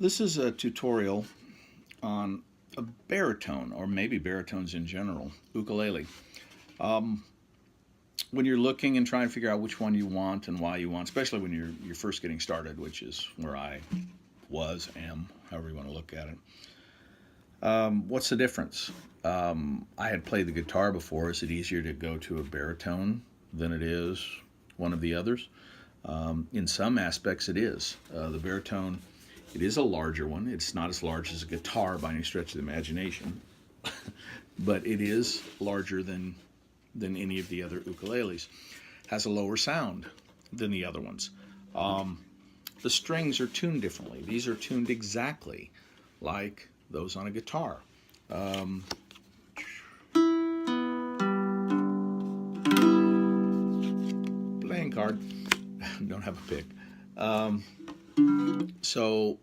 This is a tutorial on a baritone, or maybe baritones in general, ukulele. Um, when you're looking and trying to figure out which one you want and why you want, especially when you're first getting started, which is where I am, however you want to look at it. What's the difference? I had played the guitar before. Is it easier to go to a baritone than it is one of the others? In some aspects, it is. The baritone, it is a larger one. It's not as large as a guitar by any stretch of the imagination, but it is larger than any of the other ukuleles. Has a lower sound than the other ones. The strings are tuned differently. These are tuned exactly like those on a guitar. Playing card. Don't have a pick. So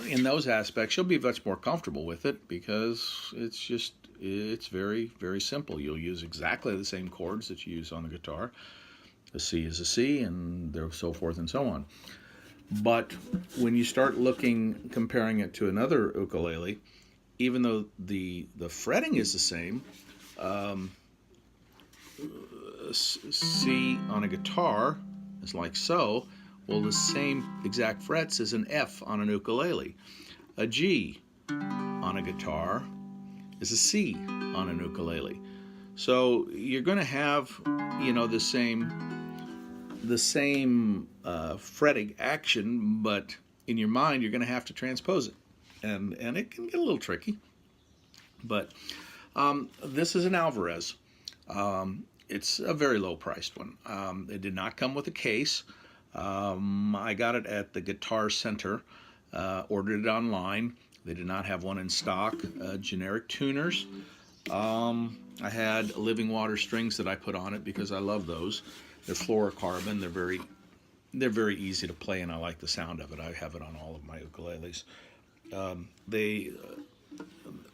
in those aspects, you'll be much more comfortable with it because it's very, very simple. You'll use exactly the same chords that you use on the guitar. A C is a C, and so forth and so on. But when you start comparing it to another ukulele, even though the fretting is the same, C on a guitar is like so. Well, the same exact frets as an F on an ukulele. A G on a guitar is a C on an ukulele. So you're going to have, the same fretting action, but in your mind you're going to have to transpose it, and it can get a little tricky. But this is an Alvarez. It's a very low priced one. It did not come with a case. I got it at the Guitar Center, ordered it online. They did not have one in stock. Generic tuners. I had living water strings that I put on it because I love those. They're fluorocarbon. They're very easy to play, and I like the sound of it. I have it on all of my ukuleles.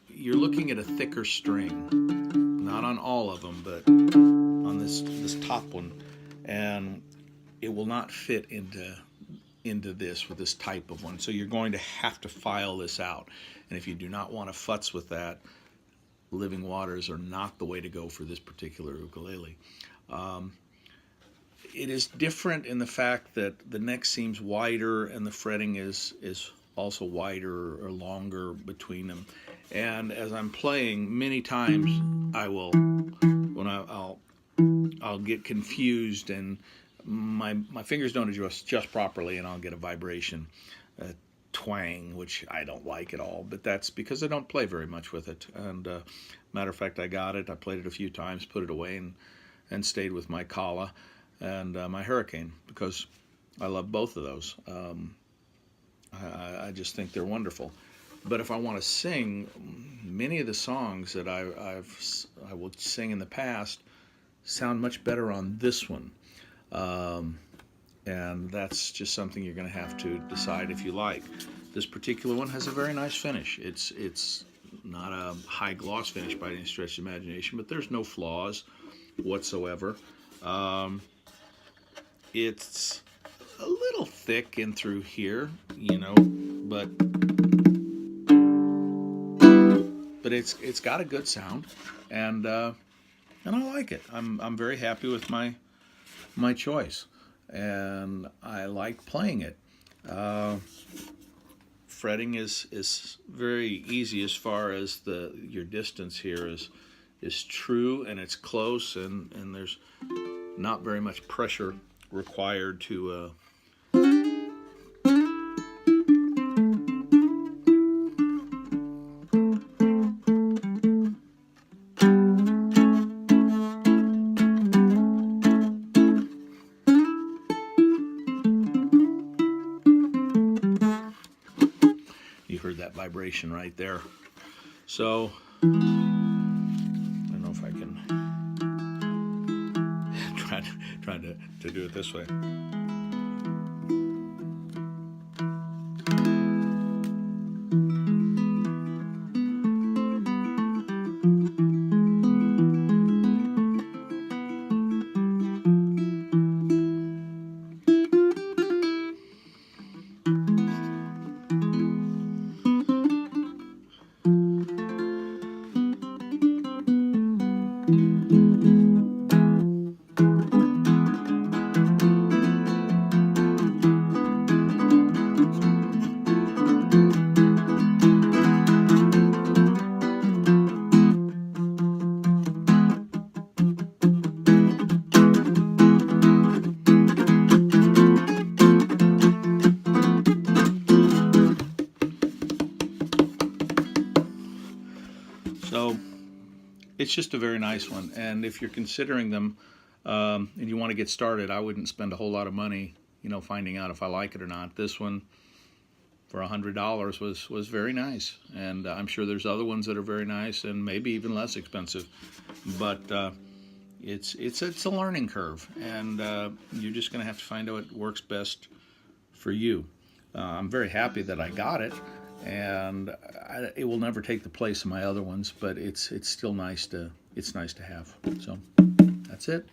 You're looking at a thicker string, not on all of them, but on this top one, and it will not fit into this with this type of one. So you're going to have to file this out, and if you do not want to futz with that, living waters are not the way to go for this particular ukulele. It is different in the fact that the neck seems wider and the fretting is also wider or longer between them. And as I'm playing, many times I'll get confused, and my fingers don't adjust properly, and I'll get a vibration, a twang, which I don't like at all. But that's because I don't play very much with it. And matter of fact, I got it. I played it a few times, put it away, and stayed with my Kala and my Hurricane because I love both of those. I just think they're wonderful. But if I want to sing, many of the songs that I would sing in the past sound much better on this one. And that's just something you're going to have to decide if you like. This particular one has a very nice finish. It's not a high gloss finish by any stretch of imagination, but there's no flaws whatsoever. It's a little thick in through here, but it's got a good sound, and I like it. I'm very happy with my choice, and I like playing it. Fretting is very easy as far as your distance here is true, and it's close, and there's not very much pressure required to you heard that vibration right there. So I don't know if I can try to do it this way. it's just a very nice one. And if you're considering them and you want to get started, I wouldn't spend a whole lot of money, finding out if I like it or not. This one for $100 was very nice, and I'm sure there's other ones that are very nice and maybe even less expensive. But it's a learning curve, and you're just going to have to find out what works best for you. I'm very happy that I got it, and it will never take the place of my other ones, but it's still nice to have. So that's it.